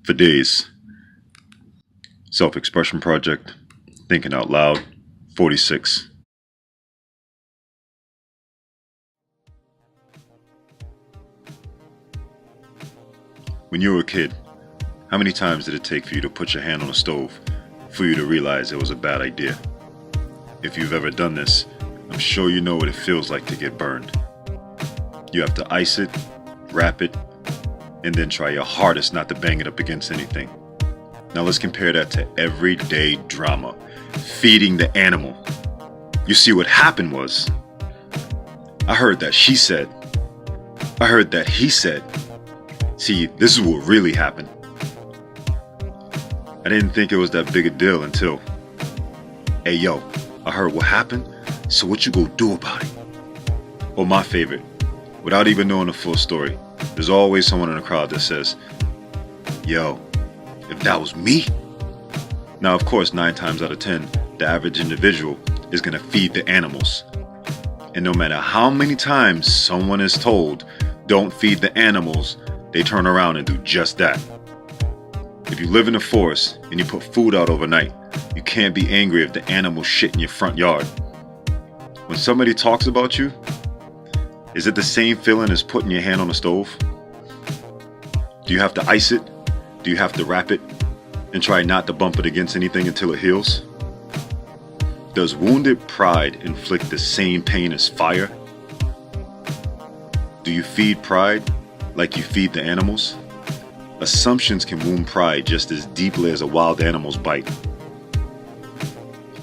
for days. Self-Expression Project, Thinking Out Loud, 46. When you were a kid, how many times did it take for you to put your hand on the stove for you to realize it was a bad idea? If you've ever done this, I'm sure you know what it feels like to get burned. You have to ice it, wrap it, and then try your hardest not to bang it up against anything. Now let's compare that to everyday drama, feeding the animal. You see, what happened was, I heard that she said, I heard that he said. See, this is what really happened. I didn't think it was that big a deal until, hey yo, I heard what happened, so what you gonna do about it? Or my favorite, without even knowing the full story, there's always someone in the crowd that says, yo, if that was me? Now of course 9 times out of 10, the average individual is gonna feed the animals. And no matter how many times someone is told, don't feed the animals, they turn around and do just that. If you live in the forest and you put food out overnight, you can't be angry if the animals shit in your front yard. When somebody talks about you, is it the same feeling as putting your hand on the stove? Do you have to ice it? Do you have to wrap it and try not to bump it against anything until it heals? Does wounded pride inflict the same pain as fire? Do you feed pride like you feed the animals? Assumptions can wound pride just as deeply as a wild animal's bite.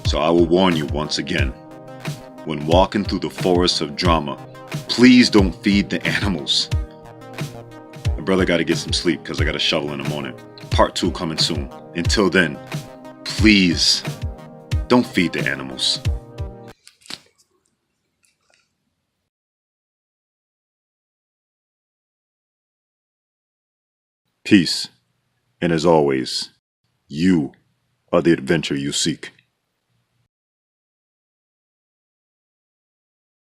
So I will warn you once again, when walking through the forests of drama, please don't feed the animals. My brother gotta get some sleep because I got a shovel in the morning. Part 2 coming soon. Until then, please don't feed the animals. Peace, and as always, you are the adventure you seek.